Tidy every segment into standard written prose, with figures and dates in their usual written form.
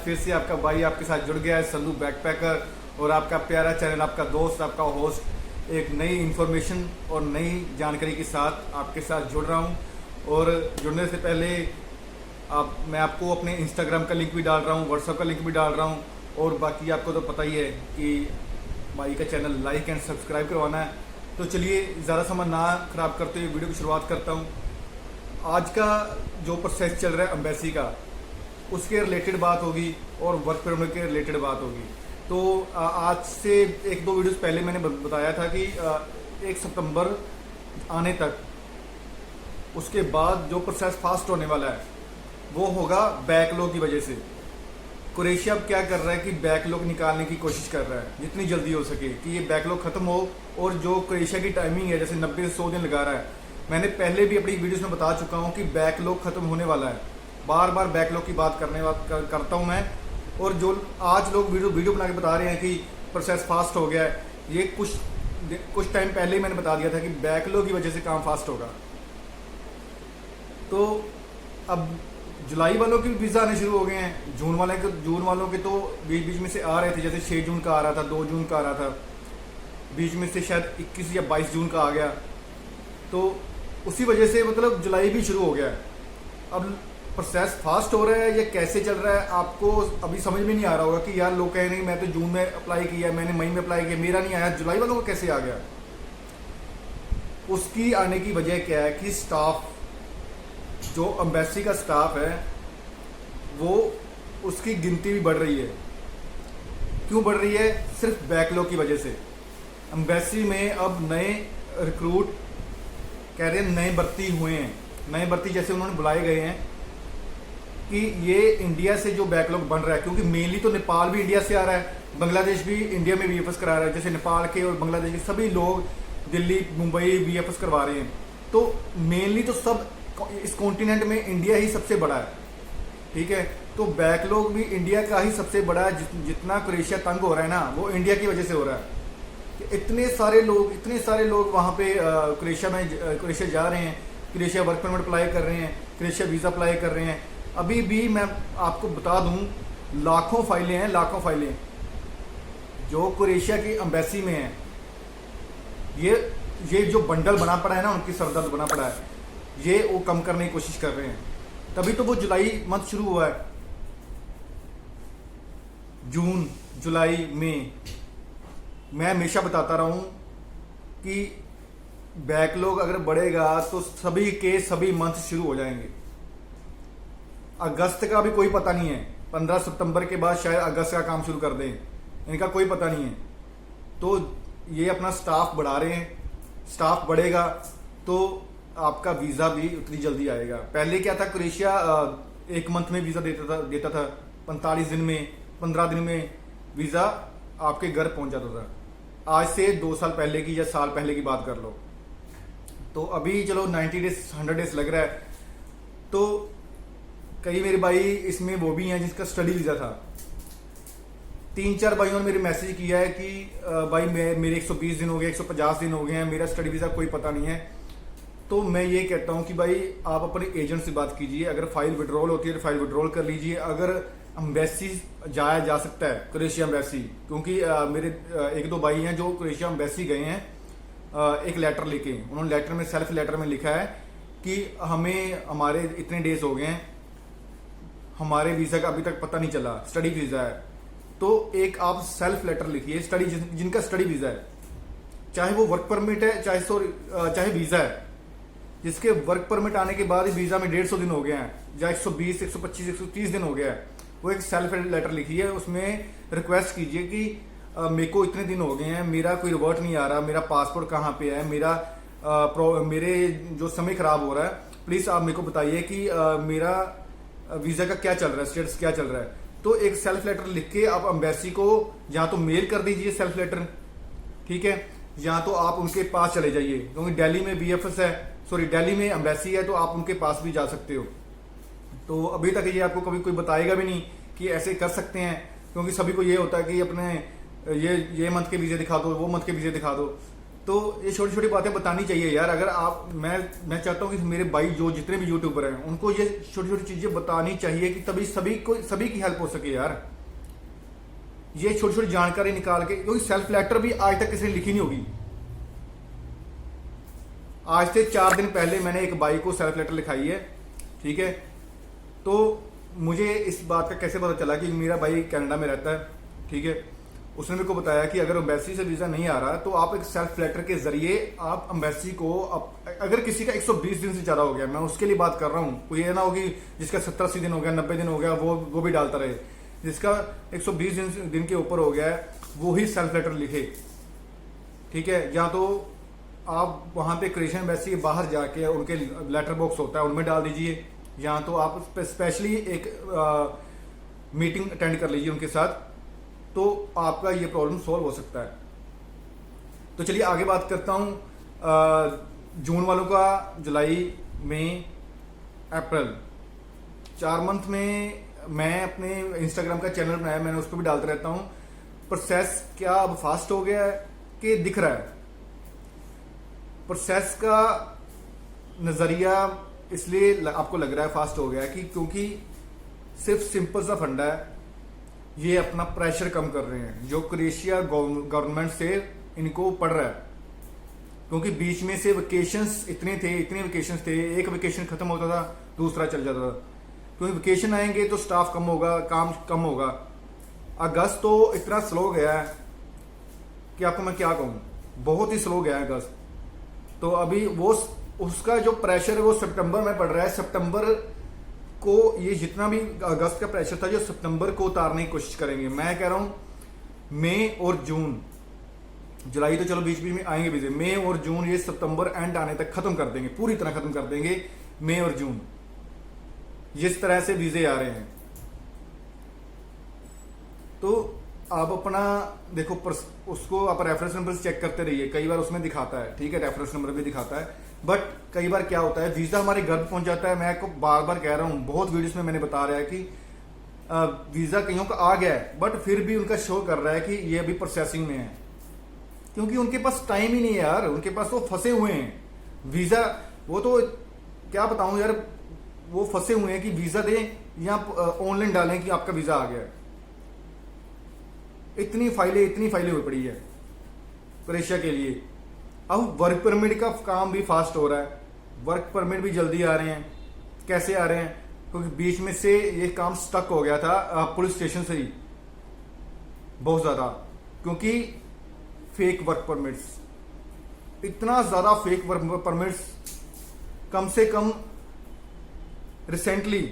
फिर से आपका भाई आपके साथ जुड़ गया है, सल्लू बैकपैकर, और आपका प्यारा चैनल, आपका दोस्त, आपका होस्ट एक नई इन्फॉर्मेशन और नई जानकारी के साथ आपके साथ जुड़ रहा हूँ। और जुड़ने से पहले मैं आपको अपने इंस्टाग्राम का लिंक भी डाल रहा हूँ, व्हाट्सएप का लिंक भी डाल रहा हूँ, और बाकी आपको तो पता ही है कि भाई का चैनल लाइक एंड सब्सक्राइब करवाना है। तो चलिए ज़्यादा समय ना ख़राब करते हुए वीडियो की शुरुआत करता हूँ। आज का जो प्रोसेस चल रहा है एम्बेसी का, उसके रिलेटेड बात होगी और वर्क परमिट के रिलेटेड बात होगी। तो आज से एक दो वीडियोस पहले मैंने बताया था कि 1 सितंबर आने तक उसके बाद जो प्रोसेस फास्ट होने वाला है वो होगा बैकलॉग की वजह से। क्रोएशिया अब क्या कर रहा है कि बैकलॉग निकालने की कोशिश कर रहा है जितनी जल्दी हो सके कि ये बैकलॉग खत्म हो। और जो क्रोएशिया की टाइमिंग है, जैसे 90 से 100 दिन लगा रहा है, मैंने पहले भी अपनी वीडियोस में बता चुका हूँ कि बैकलॉग खत्म होने वाला है। बार बार बैकलॉग की बात करता हूँ मैं, और जो आज लोग वीडियो बना के बता रहे हैं कि प्रोसेस फास्ट हो गया है, ये कुछ टाइम पहले ही मैंने बता दिया था कि बैकलॉग की वजह से काम फास्ट होगा। तो अब जुलाई वालों के भी वीज़ा आने शुरू हो गए हैं, जून वालों के तो बीच में से आ रहे थे, जैसे 6 जून का आ रहा था, 2 जून का आ रहा था, बीच में से शायद 21 या 22 जून का आ गया। तो उसी वजह से मतलब जुलाई भी शुरू हो गया है। अब प्रोसेस फास्ट हो रहा है या कैसे चल रहा है आपको अभी समझ में नहीं आ रहा होगा कि यार लोग कह रहे हैं मैं तो जून में अप्लाई किया, मैंने मई में अप्लाई किया, मेरा नहीं आया, जुलाई वालों को कैसे आ गया। उसकी आने की वजह क्या है कि स्टाफ, जो एम्बेसी का स्टाफ है, वो उसकी गिनती भी बढ़ रही है। क्यों बढ़ रही है? सिर्फ बैकलॉग की वजह से। एम्बेसी में अब नए रिक्रूट कह रहे हैं, नए भर्ती हुए हैं, नए भर्ती जैसे उन्होंने बुलाए गए हैं कि ये इंडिया से जो बैकलॉग बन रहा है, क्योंकि मेनली तो नेपाल भी इंडिया से आ रहा है, बांग्लादेश भी इंडिया में वीएफएस करा रहा है, जैसे नेपाल के और बांग्लादेश के सभी लोग दिल्ली मुंबई वीएफएस करवा रहे हैं। तो मेनली तो सब इस कॉन्टिनेंट में इंडिया ही सबसे बड़ा है, ठीक है। तो बैकलॉग भी इंडिया का ही सबसे बड़ा है। जितना क्रोएशिया तंग हो रहा है ना, वो इंडिया की वजह से हो रहा है। इतने सारे लोग वहाँ पे क्रोएशिया जा रहे हैं, क्रोएशिया वर्क परमिट अप्लाई कर रहे हैं, क्रोएशिया वीज़ा अप्लाई कर रहे हैं। अभी भी मैं आपको बता दूं, लाखों फाइलें जो क्रोएशिया की एम्बेसी में हैं। ये जो बंडल बना पड़ा है ना, उनकी सरदर्द बना पड़ा है, ये वो कम करने की कोशिश कर रहे हैं। तभी तो वो जुलाई मंथ शुरू हुआ है, जून जुलाई में। मैं हमेशा बताता रहा हूं कि बैकलॉग अगर बढ़ेगा तो सभी के सभी मंथ शुरू हो जाएंगे। अगस्त का भी कोई पता नहीं है, 15 सितंबर के बाद शायद अगस्त का काम शुरू कर दें, इनका कोई पता नहीं है। तो ये अपना स्टाफ बढ़ा रहे हैं, स्टाफ बढ़ेगा तो आपका वीज़ा भी उतनी जल्दी आएगा। पहले क्या था, क्रोएशिया 1 मंथ में वीज़ा देता था 45 दिन में, 15 दिन में वीज़ा आपके घर पहुंच जाता था। आज से 2 साल पहले की या साल पहले की बात कर लो। तो अभी चलो 90 डेज 100 डेज लग रहा है। तो कई मेरे भाई इसमें वो भी हैं जिसका स्टडी वीज़ा था। 3-4 भाइयों ने मेरे मैसेज किया है कि भाई मेरे 120 दिन हो गए, 150 दिन हो गए हैं, मेरा स्टडी वीज़ा कोई पता नहीं है। तो मैं ये कहता हूँ कि भाई आप अपने एजेंट से बात कीजिए, अगर फाइल विड्रॉल होती है तो फाइल विड्रॉल कर लीजिए। अगर एम्बेसी जाया जा सकता है, क्रोएशिया एम्बेसी, क्योंकि मेरे 1-2 भाई हैं जो क्रोएशिया एम्बेसी गए हैं, एक लेटर लेके, उन्होंने लेटर में, सेल्फ लेटर में लिखा है कि हमारे इतने डेज हो गए हैं, हमारे वीज़ा का अभी तक पता नहीं चला, स्टडी वीज़ा है। तो एक आप सेल्फ लेटर लिखिए, स्टडी जिनका स्टडी वीज़ा है, चाहे वो वर्क परमिट है, चाहे वीज़ा है, जिसके वर्क परमिट आने के बाद वीज़ा में 150 दिन हो गए हैं, या 120, 125, 130 दिन हो गया है, वो एक सेल्फ लेटर लिखिए, उसमें रिक्वेस्ट कीजिए कि मेरे को इतने दिन हो गए हैं, मेरा कोई रिवर्ट नहीं आ रहा, मेरा पासपोर्ट कहाँ पे है, मेरे जो समय खराब हो रहा है, प्लीज़ आप मेरे को बताइए कि मेरा वीज़ा का क्या चल रहा है, स्टेटस क्या चल रहा है। तो एक सेल्फ लेटर लिख के आप एम्बेसी को या तो मेल कर दीजिए सेल्फ लेटर, ठीक है, या तो आप उनके पास चले जाइए, क्योंकि दिल्ली में बीएफएस है, दिल्ली में एम्बेसी है, तो आप उनके पास भी जा सकते हो। तो अभी तक ये आपको कभी कोई बताएगा भी नहीं कि ऐसे कर सकते हैं, क्योंकि सभी को ये होता है कि अपने ये मंथ के वीज़े दिखा दो, वो मंथ के वीज़े दिखा दो। तो ये छोटी छोटी बातें बतानी चाहिए यार। अगर आप मैं चाहता हूँ कि मेरे भाई जो जितने भी यूट्यूबर हैं उनको ये छोटी छोटी चीजें बतानी चाहिए कि तभी सभी की हेल्प हो सके यार। ये छोटी छोटी जानकारी निकाल के, क्योंकि सेल्फ लेटर भी आज तक किसी ने लिखी नहीं होगी। आज से 4 दिन पहले मैंने एक भाई को सेल्फ लेटर लिखाई है, ठीक है। तो मुझे इस बात का कैसे पता चला कि मेरा भाई कनाडा में रहता है, ठीक है। उसने मेरे को बताया कि अगर एम्बेसी से वीज़ा नहीं आ रहा तो आप एक सेल्फ लेटर के जरिए आप एम्बेसी को अगर किसी का 120 दिन से ज़्यादा हो गया, मैं उसके लिए बात कर रहा हूँ, कोई ये ना हो कि जिसका 70-80 दिन हो गया, 90 दिन हो गया, वो भी डालता रहे। जिसका 120 दिन के ऊपर हो गया है वो ही सेल्फ लेटर लिखे, ठीक है। या तो आप वहाँ पे क्रोएशिया एम्बेसी के बाहर जाके उनके लेटर बॉक्स होता है उनमें डाल दीजिए, या तो आप स्पेशली एक मीटिंग अटेंड कर लीजिए उनके साथ, तो आपका ये प्रॉब्लम सॉल्व हो सकता है। तो चलिए आगे बात करता हूँ जून वालों का, जुलाई, मई, अप्रैल, 4 मंथ में मैं अपने इंस्टाग्राम का चैनल बनाया, मैंने उस पर भी डालता रहता हूँ। प्रोसेस क्या अब फास्ट हो गया है कि दिख रहा है? प्रोसेस का नज़रिया इसलिए आपको लग रहा है फास्ट हो गया है कि क्योंकि सिर्फ सिंपल सा फंडा है, ये अपना प्रेशर कम कर रहे हैं जो क्रोएशिया गवर्नमेंट से इनको पड़ रहा है। क्योंकि बीच में से वेकेशंस इतने वेकेशंस थे, एक वेकेशन खत्म होता था दूसरा चल जाता था, क्योंकि वेकेशन आएंगे तो स्टाफ कम होगा, काम कम होगा। अगस्त तो इतना स्लो गया है कि आपको मैं क्या कहूँ, बहुत ही स्लो गया है अगस्त। तो अभी वो उसका जो प्रेशर है वो सितंबर में पड़ रहा है। सितंबर को ये जितना भी अगस्त का प्रेशर था जो सितंबर को उतारने की कोशिश करेंगे। मैं कह रहा हूं मई और जून, जुलाई तो चलो बीच बीच में आएंगे बीच, मई और जून ये सितंबर एंड आने तक खत्म कर देंगे, पूरी तरह खत्म कर देंगे मई और जून, जिस तरह से वीजे आ रहे हैं। तो आप अपना देखो उसको आप रेफरेंस नंबर से चेक करते रहिए, कई बार उसमें दिखाता है, ठीक है, रेफरेंस नंबर भी दिखाता है। बट कई बार क्या होता है वीजा हमारे घर पहुंच जाता है। मैं आपको बार बार कह रहा हूं, बहुत वीडियोस में मैंने बता रहा है कि वीजा कईयों का आ गया है बट फिर भी उनका शो कर रहा है कि ये अभी प्रोसेसिंग में है, क्योंकि उनके पास टाइम ही नहीं है यार, उनके पास तो फंसे हुए हैं वीजा। वो तो क्या बताऊं यार, वो फंसे हुए हैं कि वीजा दें या ऑनलाइन डालें कि आपका वीजा आ गया है। इतनी फाइलें हुई पड़ी है क्रोएशिया के लिए। अब वर्क परमिट का काम भी फास्ट हो रहा है, वर्क परमिट भी जल्दी आ रहे हैं। कैसे आ रहे हैं? क्योंकि बीच में से ये काम स्टक हो गया था पुलिस स्टेशन से ही बहुत ज्यादा, क्योंकि फेक वर्क परमिट्स, इतना ज्यादा फेक वर्क परमिट्स। कम से कम रिसेंटली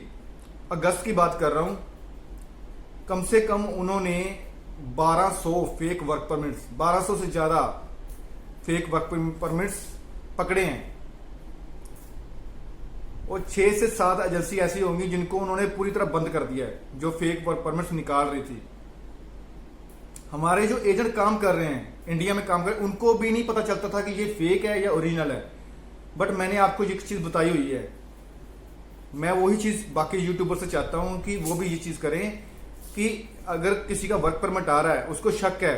अगस्त की बात कर रहा हूं, कम से कम उन्होंने 1200 फेक वर्क परमिट्स, 1200 से ज्यादा फेक वर्क परमिट्स पकड़े हैं। और 6 से 7 एजेंसी ऐसी होंगी जिनको उन्होंने पूरी तरह बंद कर दिया है, जो फेक वर्क परमिट्स निकाल रही थी। हमारे जो एजेंट काम कर रहे हैं, इंडिया में काम कर रहे हैं, उनको भी नहीं पता चलता था कि ये फेक है या ओरिजिनल है। बट मैंने आपको एक चीज बताई हुई है, मैं वही चीज बाकी यूट्यूबर से चाहता हूं कि वो भी ये चीज करें कि अगर किसी का वर्क परमिट आ रहा है, उसको शक है,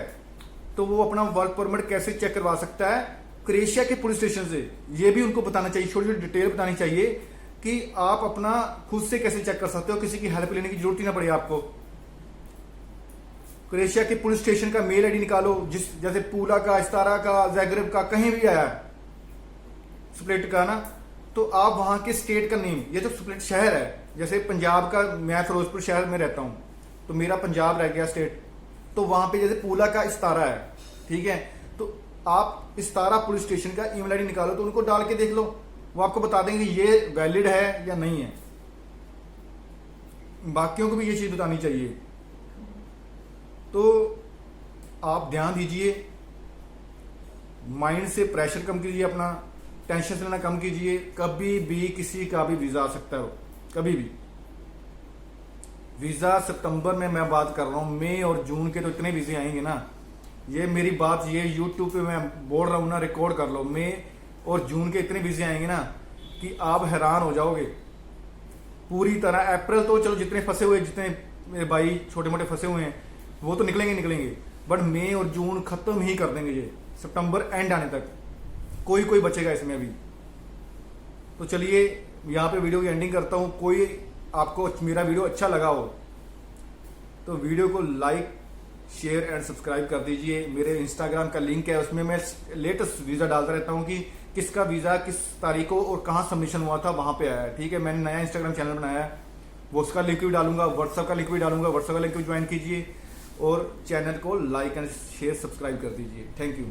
तो वो अपना वर्क परमिट कैसे चेक करवा सकता है क्रोएशिया के पुलिस स्टेशन से। ये भी उनको बताना चाहिए, छोटी छोटी डिटेल बतानी चाहिए कि आप अपना खुद से कैसे चेक कर सकते हो, किसी की हेल्प लेने की जरूरत ही ना पड़े आपको। क्रोएशिया के पुलिस स्टेशन का मेल आईडी निकालो, जैसे पूला का, इस्तारा का, ज़ाग्रेब का, कहीं भी आया है स्प्लिट का ना, तो आप वहां के स्टेट का नेम, ये तो स्प्लिट शहर है, जैसे पंजाब का, मैं फिरोजपुर शहर में रहता हूं तो मेरा पंजाब रह गया स्टेट, तो वहां पे जैसे पूला का इस्तारा है, ठीक है, तो आप इस्तारा पुलिस स्टेशन का ईमेल आईडी निकालो, तो उनको डाल के देख लो, वो आपको बता देंगे ये वैलिड है या नहीं है। बाकियों को भी ये चीज बतानी चाहिए। तो आप ध्यान दीजिए, माइंड से प्रेशर कम कीजिए, अपना टेंशन से लेना कम कीजिए। कभी भी किसी का भी वीजा आ सकता है, कभी भी। वीजा सितंबर में मैं बात कर रहा हूं, मई और जून के तो इतने वीजे आएंगे ना, ये मेरी बात ये यूट्यूब पे मैं बोल रहा हूं ना, रिकॉर्ड कर लो, मई और जून के इतने वीजे आएंगे ना कि आप हैरान हो जाओगे पूरी तरह। अप्रैल तो चलो जितने फंसे हुए, जितने मेरे भाई छोटे मोटे फंसे हुए हैं वो तो निकलेंगे, बट मई और जून खत्म ही कर देंगे ये सितंबर एंड आने तक कोई बचेगा इसमें अभी। तो चलिए यहाँ पे वीडियो की एंडिंग करता हूँ। कोई आपको मेरा वीडियो अच्छा लगा हो तो वीडियो को लाइक शेयर एंड सब्सक्राइब कर दीजिए। मेरे इंस्टाग्राम का लिंक है, उसमें मैं लेटेस्ट वीज़ा डालता रहता हूँ कि किसका वीज़ा किस तारीख को और कहाँ सबमिशन हुआ था, वहाँ पे आया है। ठीक है, मैंने नया इंस्टाग्राम चैनल बनाया है, वो उसका लिंक भी डालूंगा, व्हाट्सअप का लिंक भी डालूंगा। व्हाट्सअप का लिंक भी ज्वाइन कीजिए और चैनल को लाइक एंड शेयर सब्सक्राइब कर दीजिए। Thank you.